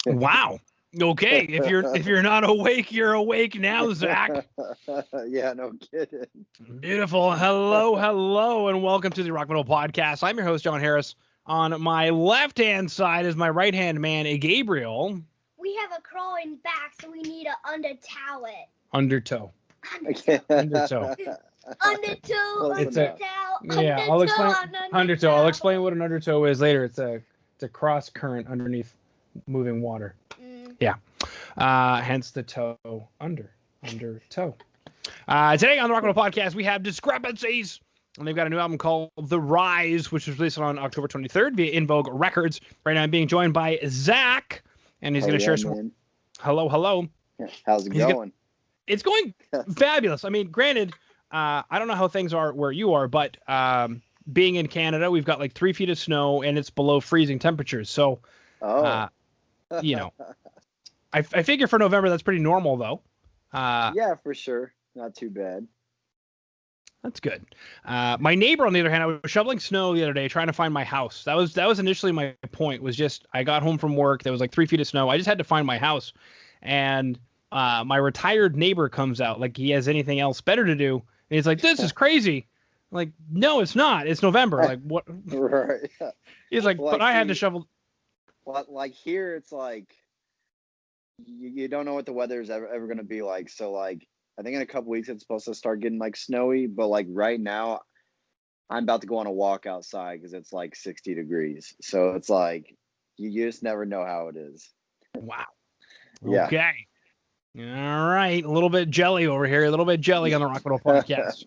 Wow. Okay, if you're not awake, you're awake now, Zach. Yeah, no kidding. Beautiful. Hello, and welcome to the Rock Metal Podcast. I'm your host, John Harris. On my left-hand side is my right-hand man, Gabriel. We have a crawling back, so we need to undertow it. Undertow. Undertow. I'll explain undertow. I'll explain what an undertow is later. It's a cross current underneath moving water. Yeah. Hence the toe undertow. Today on the Rock Metal Podcast, we have Discrepancies. And they've got a new album called The Rise, which was released on October 23rd via In Vogue Records. Right now I'm being joined by Zach, and he's going to share some... Man. Hello. How's it going? It's going fabulous. I mean, granted, I don't know how things are where you are, but being in Canada, we've got like 3 feet of snow, and it's below freezing temperatures. So, you know, I figure for November, that's pretty normal, though. Yeah, for sure. Not too bad. That's good. My neighbor, on the other hand, I was shoveling snow the other day trying to find my house. That was initially my point, was just I got home from work. There was like 3 feet of snow. I just had to find my house. And my retired neighbor comes out like he has anything else better to do. And he's like, this is crazy. I'm like, no, it's not. It's November. Like, what? Right. He's like, but I had to shovel. Well, like here, it's like you don't know what the weather is ever going to be like. So like, I think in a couple weeks it's supposed to start getting like snowy, but like right now I'm about to go on a walk outside because it's like 60 degrees. So it's like you just never know how it is. Wow. Yeah. Okay. All right. A little bit jelly over here. A little bit jelly on the Rock Metal Podcast.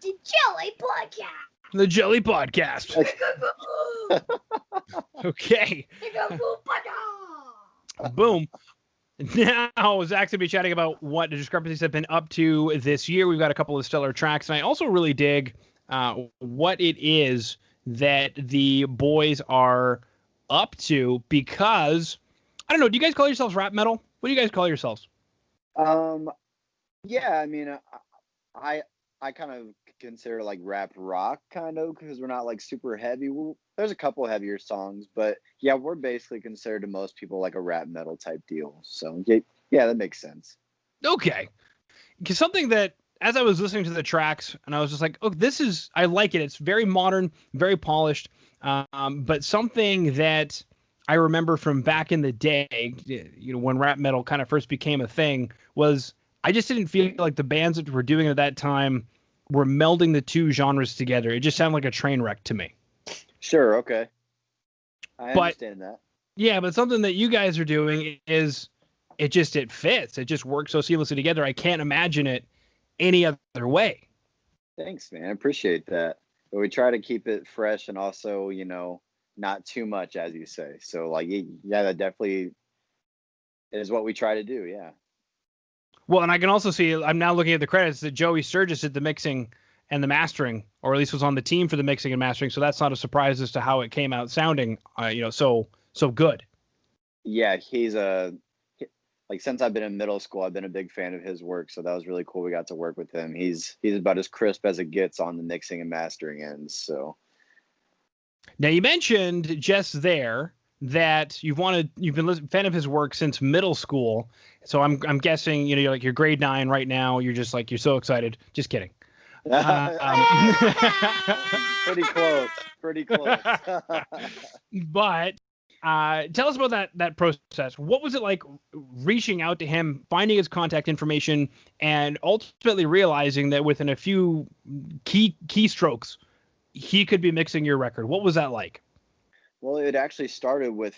The Jelly Podcast. The Jelly Podcast. Okay. Boom. Now, Zach's going to be chatting about what the Discrepancies have been up to this year. We've got a couple of stellar tracks, and I also really dig what it is that the boys are up to because, I don't know, do you guys call yourselves rap metal? What do you guys call yourselves? Yeah, I mean, I kind of consider like rap rock kind of because we're not like super heavy. There's a couple heavier songs, but yeah, we're basically considered to most people like a rap metal type deal. So yeah, that makes sense. Okay. Because something that, as I was listening to the tracks, and I was just like, oh, I like it. It's very modern, very polished. But something that I remember from back in the day, you know, when rap metal kind of first became a thing, was I just didn't feel like the bands that were doing it at that time were melding the two genres together. It just sounded like a train wreck to me. Sure, okay. I understand that. Yeah, but something that you guys are doing is it fits. It just works so seamlessly together. I can't imagine it any other way. Thanks, man. I appreciate that. But we try to keep it fresh and also, you know, not too much, as you say. So, like, yeah, that definitely is what we try to do, yeah. Well, and I can also see, I'm now looking at the credits, that Joey Sturgis did the mixing and the mastering, or at least was on the team for the mixing and mastering. So that's not a surprise as to how it came out sounding, so good. Yeah, he's like since I've been in middle school, I've been a big fan of his work. So that was really cool. We got to work with him. He's about as crisp as it gets on the mixing and mastering ends. So now you mentioned just there that you've been a fan of his work since middle school. So I'm guessing, you know, you're grade 9 right now. You're just like, you're so excited. Just kidding. Pretty close. But tell us about that process. What was it like reaching out to him, finding his contact information, and ultimately realizing that within a few keystrokes, he could be mixing your record? What was that like? Well, it actually started with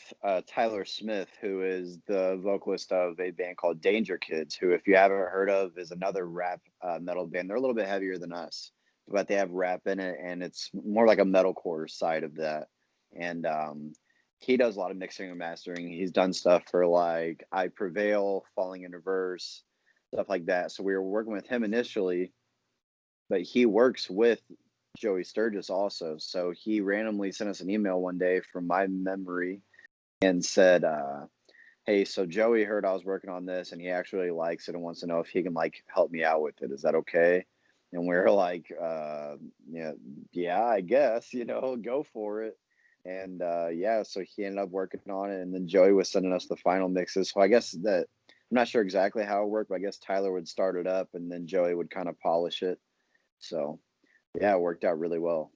Tyler Smith, who is the vocalist of a band called Danger Kids, who, if you haven't heard of, is another rap metal band. They're a little bit heavier than us, but they have rap in it, and it's more like a metalcore side of that. And he does a lot of mixing and mastering. He's done stuff for like I Prevail, Falling in Reverse, stuff like that. So we were working with him initially, but he works with Joey Sturgis also. So he randomly sent us an email one day from my memory and said, hey, so Joey heard I was working on this and he actually likes it and wants to know if he can like help me out with it. Is that okay? And we were like, yeah, I guess, go for it. And yeah, so he ended up working on it, and then Joey was sending us the final mixes. So I guess that I'm not sure exactly how it worked, but I guess Tyler would start it up, and then Joey would kind of polish it. So yeah, it worked out really well.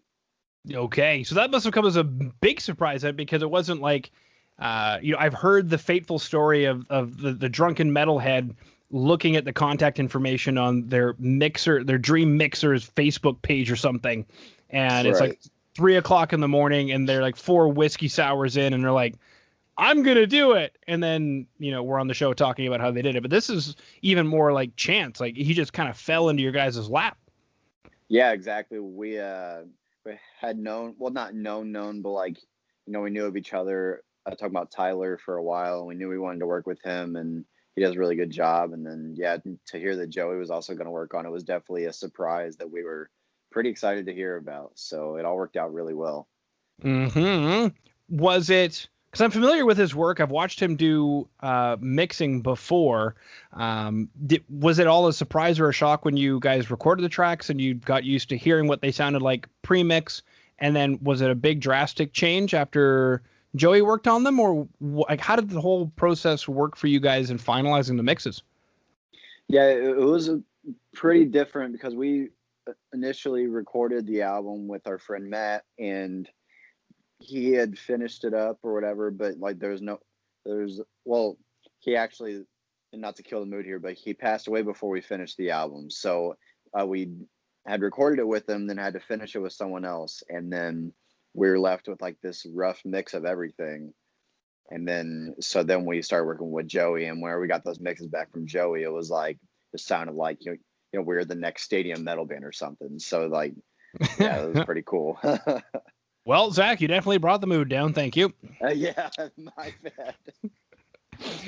Okay, so that must have come as a big surprise then, because it wasn't like, I've heard the fateful story of the drunken metalhead looking at the contact information on their dream mixer's Facebook page or something, and it's like 3 o'clock in the morning, and they're like 4 whiskey sours in, and they're like, I'm gonna do it, and then we're on the show talking about how they did it. But this is even more like chance, like he just kind of fell into your guys' lap. Yeah, exactly. We had known, well, not known, but like, we knew of each other. I talked about Tyler for a while, and we knew we wanted to work with him, and he does a really good job. And then, yeah, to hear that Joey was also going to work on it was definitely a surprise that we were pretty excited to hear about. So it all worked out really well. Was it, because I'm familiar with his work, I've watched him do mixing before. Was it all a surprise or a shock when you guys recorded the tracks and you got used to hearing what they sounded like pre-mix? And then was it a big drastic change after Joey worked on them? Or like, how did the whole process work for you guys in finalizing the mixes? Yeah, it was pretty different because we initially recorded the album with our friend Matt, and he had finished it up or whatever, but like he actually, and not to kill the mood here, but he passed away before we finished the album. So we had recorded it with him, then had to finish it with someone else, and then we were left with like this rough mix of everything. And then we started working with Joey, and whenever we got those mixes back from Joey, it was like, it sounded like we're the next stadium metal band or something. So like, yeah, it was pretty cool. Well, Zach, you definitely brought the mood down. Thank you. Yeah, my bad.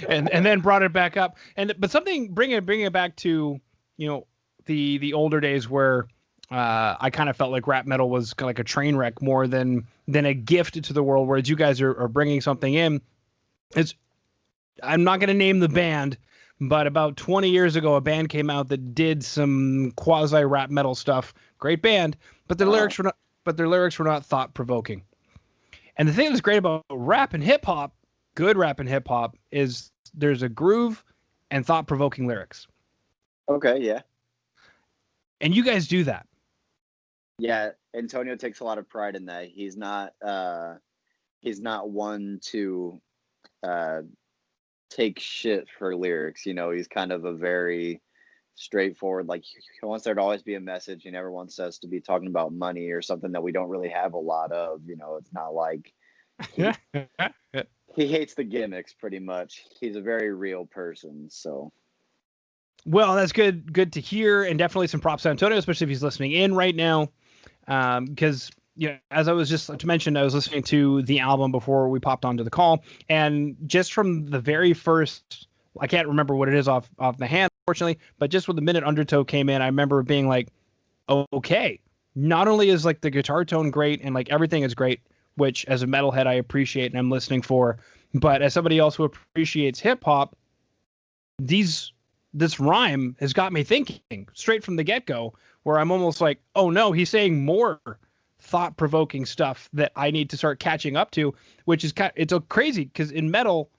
and then brought it back up. But something bring it back to the older days where I kind of felt like rap metal was kind of like a train wreck more than a gift to the world. Whereas you guys are bringing something in. I'm not going to name the band, but about 20 years ago, a band came out that did some quasi rap metal stuff. Great band, but their lyrics were not thought provoking. And the thing that's great about rap and hip hop, good rap and hip hop, is there's a groove and thought provoking lyrics. Okay, yeah. And you guys do that. Yeah, Antonio takes a lot of pride in that. He's not one to take shit for lyrics. He's kind of a very straightforward, like, he wants there to always be a message. He never wants us to be talking about money or something that we don't really have a lot of. It's not like he hates the gimmicks, pretty much. He's a very real person. So well, that's good to hear, and definitely some props to Antonio, especially if he's listening in right now, because as I was just to mention, I was listening to the album before we popped onto the call, and just from the very first, I can't remember what it is off the hand, unfortunately, but just when the minute Undertow came in, I remember being like, okay, not only is like the guitar tone great and like everything is great, which as a metalhead I appreciate and I'm listening for, but as somebody else who appreciates hip hop, this rhyme has got me thinking straight from the get-go, where I'm almost like, oh no, he's saying more thought-provoking stuff that I need to start catching up to, which is it's crazy because in metal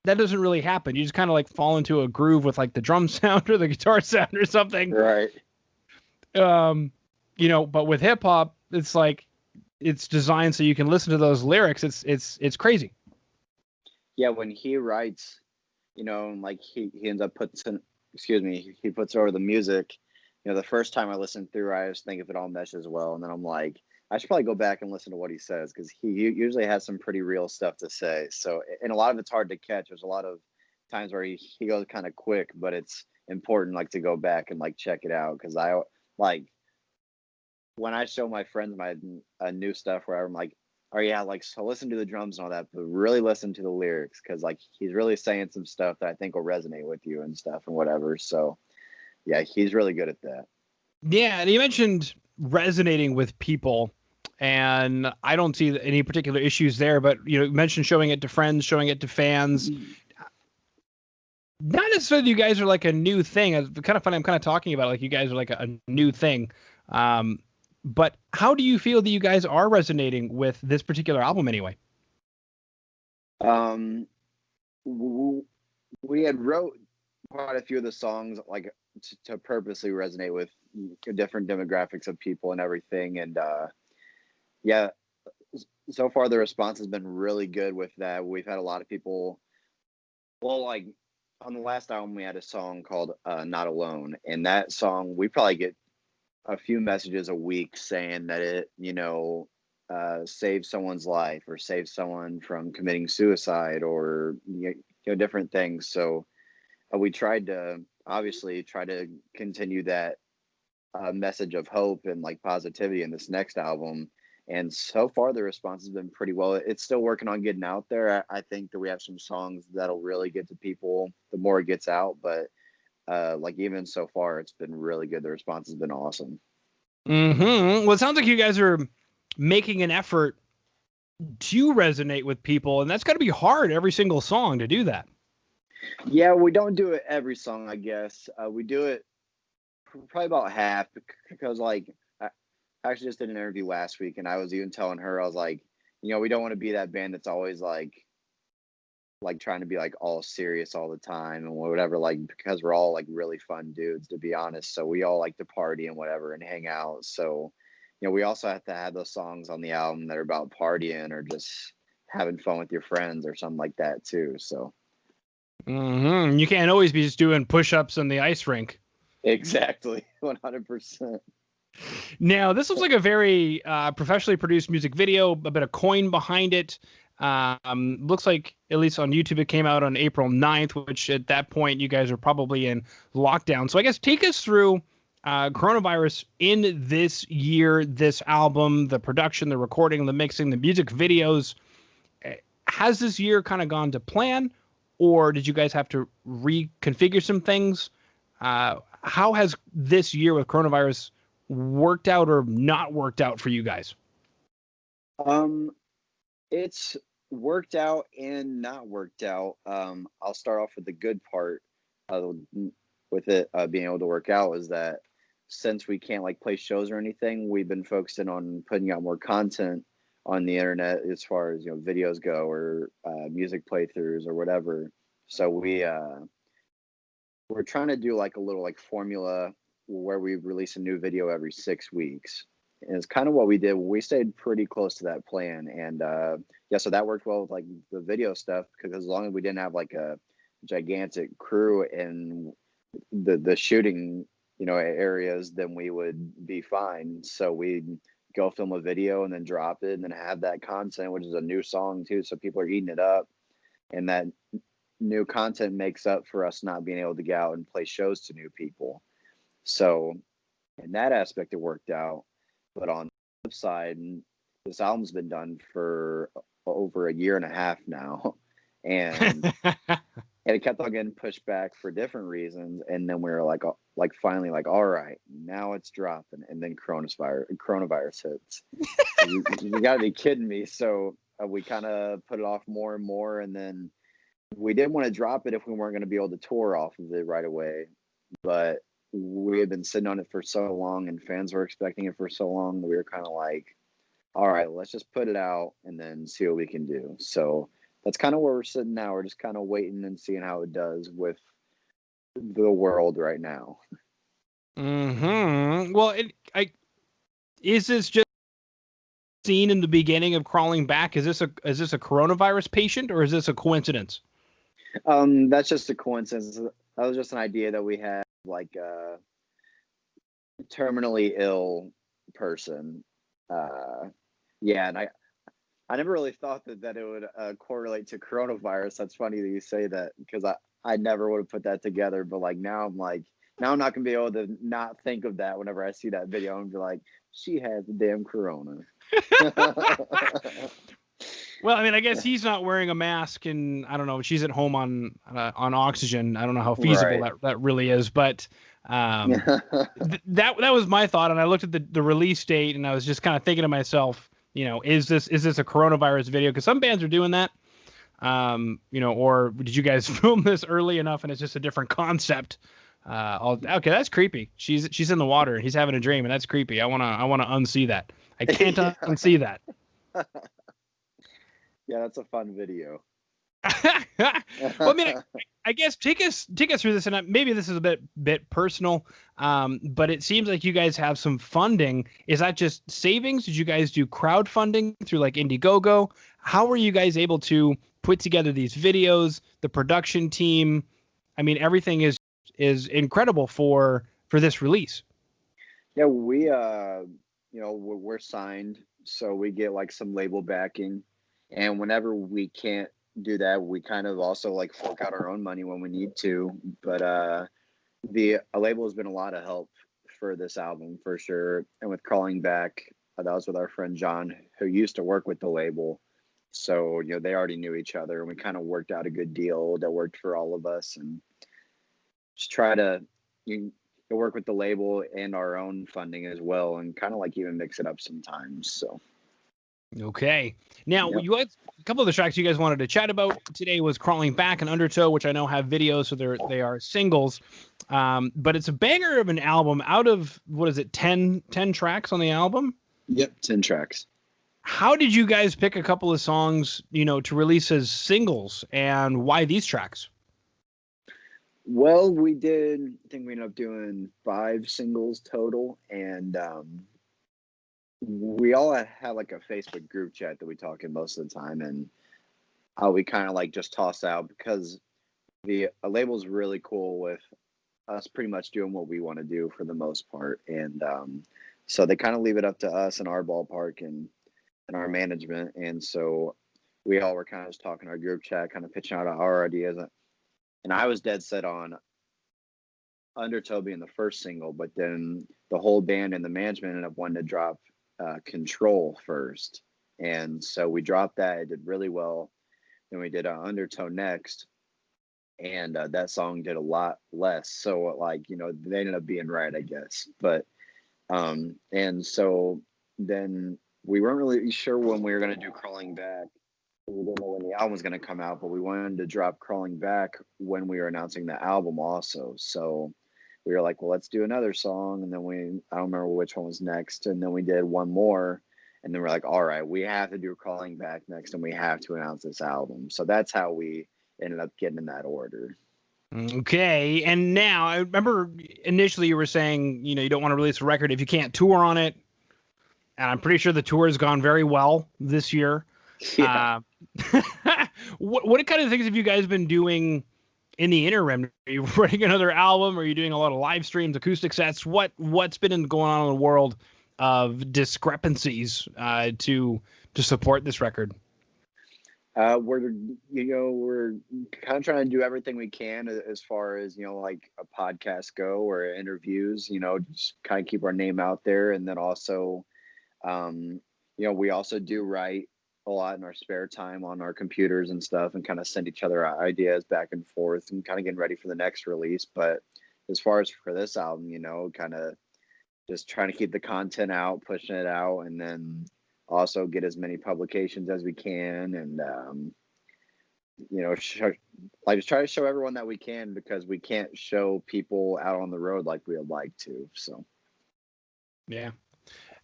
that doesn't really happen. You just kind of like fall into a groove with like the drum sound or the guitar sound or something. Right. But with hip hop, it's like it's designed so you can listen to those lyrics. It's crazy. Yeah, when he writes, like he ends up he puts over the music. The first time I listened through, I just think if it all meshes well, and then I'm like, I should probably go back and listen to what he says, because he usually has some pretty real stuff to say. So, and a lot of it's hard to catch. There's a lot of times where he goes kind of quick, but it's important like to go back and like check it out, because I like when I show my friends my new stuff where I'm like, oh yeah, like, so listen to the drums and all that, but really listen to the lyrics, because like he's really saying some stuff that I think will resonate with you and stuff and whatever. So yeah, he's really good at that. Yeah, and you mentioned resonating with people, and I don't see any particular issues there, but you mentioned showing it to friends, showing it to fans. not necessarily you guys are like a new thing. It's kind of funny. I'm kind of talking about like you guys are like a new thing. But how do you feel that you guys are resonating with this particular album anyway? Um, we had wrote quite a few of the songs like to purposely resonate with different demographics of people and everything, and yeah, so far the response has been really good with that. We've had a lot of people. Well, like on the last album, we had a song called "Not Alone," and that song we probably get a few messages a week saying that it, saved someone's life or saved someone from committing suicide or different things. So we tried to obviously try to continue that message of hope and like positivity in this next album. And so far, the response has been pretty well. It's still working on getting out there. I think that we have some songs that'll really get to people the more it gets out. But like even so far, it's been really good. The response has been awesome. Well, it sounds like you guys are making an effort to resonate with people, and that's got to be hard every single song to do that. Yeah, we don't do it every song, I guess. We do it probably about half because like I actually just did an interview last week and I was even telling her, I was like, we don't want to be that band that's always like trying to be like all serious all the time and whatever, like because we're all like really fun dudes, to be honest. So we all like to party and whatever and hang out. So we also have to have those songs on the album that are about partying or just having fun with your friends or something like that too. So You can't always be just doing push-ups in the ice rink. Exactly. 100%. Now, this looks like a very professionally produced music video, a bit of coin behind it. Looks like, at least on YouTube, it came out on April 9th, which at that point you guys are probably in lockdown. So I guess take us through coronavirus in this year, this album, the production, the recording, the mixing, the music videos. Has this year kind of gone to plan, or did you guys have to reconfigure some things? How has this year with coronavirus worked out or not worked out for you guys? It's worked out and not worked out. I'll start off with the good part with it being able to work out is that since we can't like play shows or anything, we've been focusing on putting out more content on the internet as far as videos go or music playthroughs or whatever. So we're trying to do like a little like formula where we release a new video every 6 weeks. And it's kind of what we did. We stayed pretty close to that plan. And yeah, so that worked well with like the video stuff because as long as we didn't have like a gigantic crew in the shooting, areas, then we would be fine. So we'd go film a video and then drop it and then have that content, which is a new song too. So people are eating it up. And that new content makes up for us not being able to get out and play shows to new people. So in that aspect, it worked out. But on the flip side, this album's been done for over a year and a half now. And it kept on getting pushed back for different reasons. And then we were like finally like, all right, now it's dropping. And then coronavirus hits. You gotta be kidding me. So we kind of put it off more and more. And then we didn't want to drop it if we weren't going to be able to tour off of it right away. But we had been sitting on it for so long and fans were expecting it for so long that we were kind of like, all right, let's just put it out and then see what we can do. So that's kind of where we're sitting now. We're just kind of waiting and seeing how it does with the world right now. Well, is this just scene in the beginning of Crawling Back? Is this a coronavirus patient or is this a coincidence? That's just a coincidence. That was just an idea that we had, like a terminally ill person. Yeah, and I never really thought that it would correlate to coronavirus. That's funny that you say that because I never would have put that together. But like now I'm not gonna be able to not think of that whenever I see that video and be like, she has the damn corona. Well, I mean, I guess he's not wearing a mask, and I don't know. She's at home on oxygen. I don't know how feasible that really is, but that was my thought. And I looked at the release date, and I was just kind of thinking to myself, is this a coronavirus video? Because some bands are doing that. Or did you guys film this early enough and it's just a different concept? Okay, that's creepy. She's in the water and he's having a dream, and that's creepy. I wanna unsee that. I can't unsee that. Yeah, that's a fun video. Well, I mean, I guess take us through this, and maybe this is a bit personal, but it seems like you guys have some funding. Is that just savings? Did you guys do crowdfunding through like Indiegogo? How were you guys able to put together these videos? The production team, I mean, everything is incredible for this release. Yeah, we're signed, so we get like some label backing, and whenever we can't do that, we kind of also like fork out our own money when we need to. But the label has been a lot of help for this album for sure. And with Crawling Back, that was with our friend John, who used to work with the label. So, they already knew each other, and we kind of worked out a good deal that worked for all of us, and just try to work with the label and our own funding as well, and kind of like even mix it up sometimes. So. Okay. Now, Yep. you had a couple of the tracks you guys wanted to chat about today was Crawling Back and Undertow, which I know have videos, so they are singles. But it's a banger of an album. Out of, what is it, 10 tracks on the album? Yep, 10 tracks. How did you guys pick a couple of songs, to release as singles, and why these tracks? Well, I think we ended up doing 5 singles total, and we all have like a Facebook group chat that we talk in most of the time, and we kind of like just toss out because the label's really cool with us pretty much doing what we want to do for the most part, and so they kind of leave it up to us and our ballpark and our management, and so we all were kind of just talking our group chat, kind of pitching out our ideas, and I was dead set on Undertow being the first single, but then the whole band and the management ended up wanting to drop Control first, and so we dropped that. It did really well. Then we did Undertow next, and that song did a lot less. So they ended up being right, I guess. But and so then we weren't really sure when we were going to do Crawling Back. We didn't know when the album was going to come out, but we wanted to drop Crawling Back when we were announcing the album also. So we were like, well, let's do another song. And then I don't remember which one was next. And then we did one more. And then we're like, all right, we have to do Crawling Back next, and we have to announce this album. So that's how we ended up getting in that order. Okay. And now, I remember initially you were saying, you don't want to release a record if you can't tour on it. And I'm pretty sure the tour has gone very well this year. Yeah. What kind of things have you guys been doing in the interim? Are you writing another album? Are you doing a lot of live streams, acoustic sets? What's been going on in the world of Discrepancies to support this record? We're kind of trying to do everything we can as far as like a podcast go or interviews. Just kind of keep our name out there, and then also, we also do write a lot in our spare time on our computers and stuff, and kind of send each other ideas back and forth, and kind of getting ready for the next release. But as far as for this album, kind of just trying to keep the content out, pushing it out, and then also get as many publications as we can, and just try to show everyone that we can, because we can't show people out on the road like we would like to. So yeah,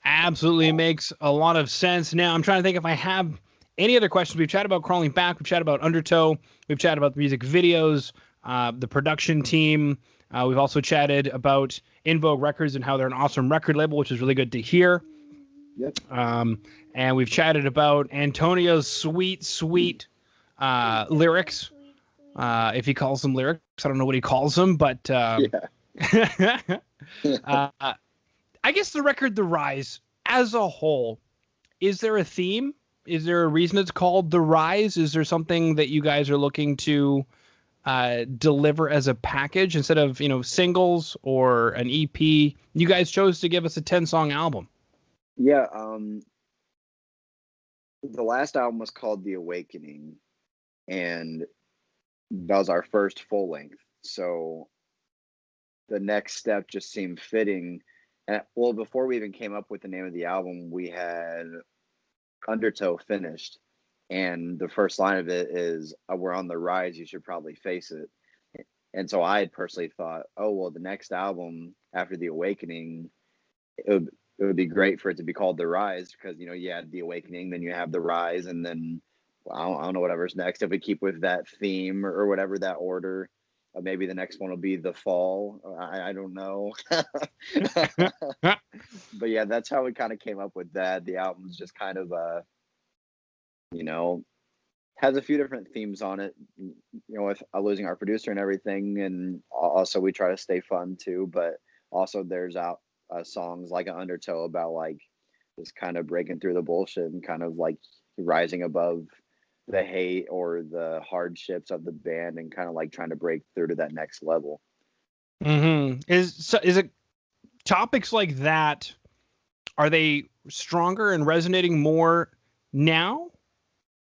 absolutely makes a lot of sense. Now I'm trying to think if I have any other questions. We've chatted about Crawling Back, we've chatted about Undertow, we've chatted about the music videos, the production team. We've also chatted about In Vogue Records and how they're an awesome record label, which is really good to hear. Yep. And we've chatted about Antonio's sweet lyrics. If he calls them lyrics, I don't know what he calls them, but yeah. I guess the record, The Rise, as a whole, is there a theme? Is there a reason it's called The Rise? Is there something that you guys are looking to deliver as a package instead of singles or an EP? You guys chose to give us a 10-song album. Yeah, the last album was called The Awakening, and that was our first full length. So the next step just seemed fitting. And before we even came up with the name of the album, we had Undertow finished, And the first line of it is, "We're on the rise. You should probably face it." And so I had personally thought, oh well, the next album after The Awakening, it would be great for it to be called The Rise, because you had The Awakening, then you have The Rise, and then well, I don't know whatever's next. If we keep with that theme or whatever, that order, maybe the next one will be The Fall. I don't know. But yeah, that's how we kind of came up with that. The album's just kind of you know has a few different themes on it, with losing our producer and everything, and also we try to stay fun too. But also there's out songs like an Undertow about like just kind of breaking through the bullshit and kind of like rising above the hate or the hardships of the band and kind of like trying to break through to that next level. Is it topics like that? Are they stronger and resonating more now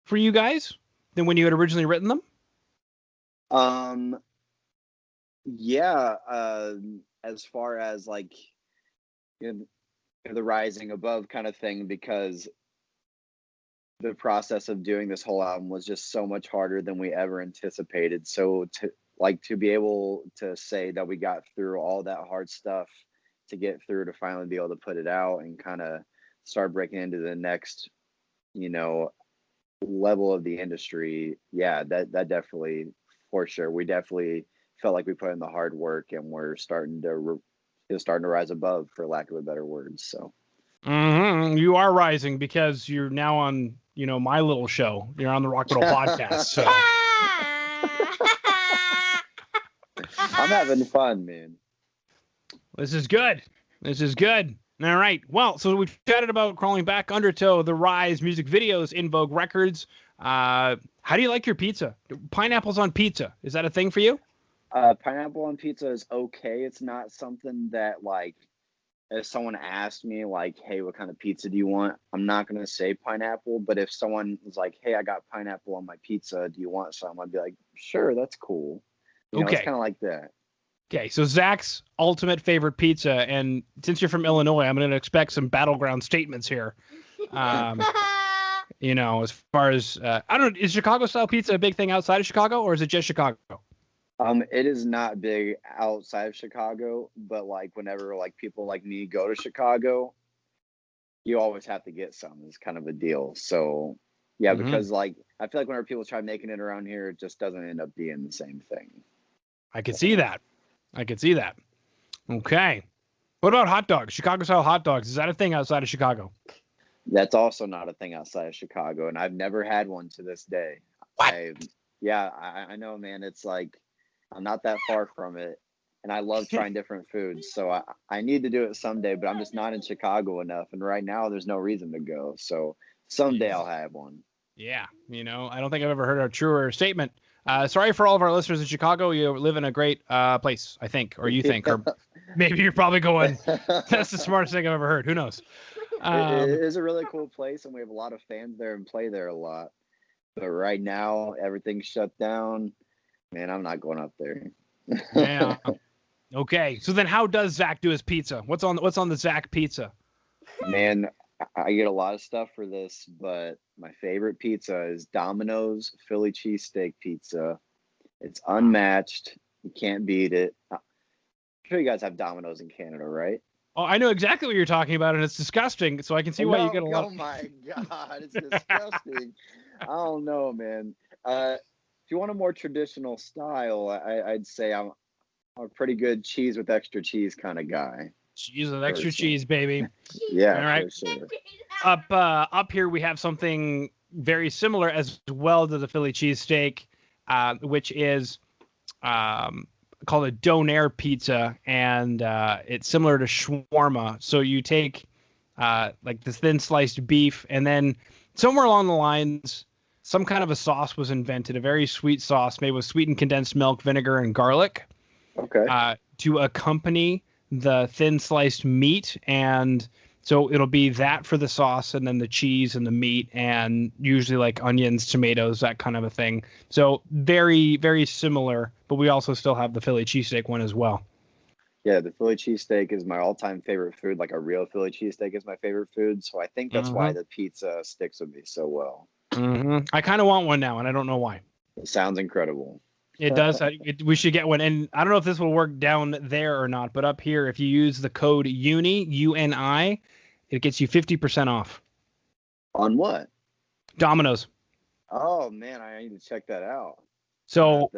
for you guys than when you had originally written them? Yeah. As far as like the rising above kind of thing, because the process of doing this whole album was just so much harder than we ever anticipated. So to be able to say that we got through all that hard stuff to get through to finally be able to put it out and kind of start breaking into the next, level of the industry. Yeah, that definitely, for sure. We definitely felt like we put in the hard work, and we're starting to rise above, for lack of a better word. So. You are rising because you're now on, my little show. You're on the Rock Metal Podcast. So I'm having fun, man. This is good. All right. Well, so we've chatted about Crawling Back, Undertow, The Rise, music videos, In Vogue Records. How do you like your pizza? Pineapples on pizza. Is that a thing for you? Pineapple on pizza is okay. It's not something that, like, if someone asked me, like, hey, what kind of pizza do you want? I'm not going to say pineapple. But if someone was like, hey, I got pineapple on my pizza, do you want some? I'd be like, sure, that's cool. Okay. It's kind of like that. Okay, so Zach's ultimate favorite pizza, and since you're from Illinois, I'm going to expect some battleground statements here. As far as I don't know, is Chicago style pizza a big thing outside of Chicago, or is it just Chicago? It is not big outside of Chicago, but like whenever like people like me go to Chicago, you always have to get some. It's kind of a deal. So yeah, because like I feel like whenever people try making it around here, it just doesn't end up being the same thing. I could see that. Okay. What about hot dogs? Chicago style hot dogs. Is that a thing outside of Chicago? That's also not a thing outside of Chicago, and I've never had one to this day. What? I know, man. It's like I'm not that far from it, and I love trying different foods. So I need to do it someday, but I'm just not in Chicago enough, and right now there's no reason to go. So someday I'll have one. Yeah, I don't think I've ever heard a truer statement. Sorry for all of our listeners in Chicago. You live in a great place, I think, or you think, or maybe you're probably going, that's the smartest thing I've ever heard. Who knows? It is a really cool place, and we have a lot of fans there and play there a lot. But right now, everything's shut down. Man, I'm not going up there. Yeah. Okay. So then how does Zach do his pizza? What's on the Zach pizza? Man, I get a lot of stuff for this, but my favorite pizza is Domino's Philly cheesesteak pizza. It's unmatched. You can't beat it. I'm sure you guys have Domino's in Canada, right? Oh, I know exactly what you're talking about, and it's disgusting. So I can see why you get a lot. Oh my God, it's disgusting. I don't know, man. If you want a more traditional style, I'd say I'm a pretty good cheese with extra cheese kind of guy. Cheese with extra cheese, baby. Yeah. All right. Sure. Up here we have something very similar as well to the Philly cheesesteak, which is called a donair pizza, and it's similar to shawarma. So you take like this thin sliced beef, and then somewhere along the lines, some kind of a sauce was invented, a very sweet sauce made with sweetened condensed milk, vinegar, and garlic. Okay. To accompany the thin sliced meat, and so it'll be that for the sauce, and then the cheese and the meat, and usually like onions, tomatoes, that kind of a thing. So very, very similar, but we also still have the Philly cheesesteak one as well. Yeah, the Philly cheesesteak is my all-time favorite food. Like a real Philly cheesesteak is my favorite food. So I think that's why the pizza sticks with me so well. I kind of want one now, and I don't know why. It sounds incredible. It does. We should get one. And I don't know if this will work down there or not, but up here, if you use the code UNI, UNI, it gets you 50% off. On what? Domino's. Oh, man, I need to check that out. So,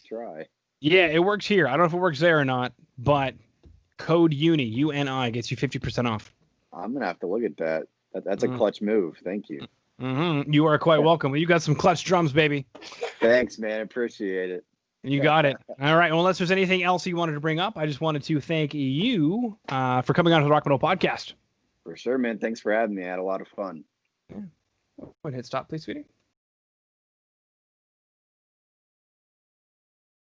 try. Yeah, it works here. I don't know if it works there or not, but code UNI, UNI, gets you 50% off. I'm going to have to look at that. That's a clutch move. Thank you. You are quite welcome. You got some clutch drums, baby. Thanks, man. Appreciate it. You got it. All right. Well, unless there's anything else you wanted to bring up, I just wanted to thank you for coming on to the Rock Metal Podcast. For sure, man. Thanks for having me. I had a lot of fun. Yeah. Go ahead, hit stop, please, sweetie.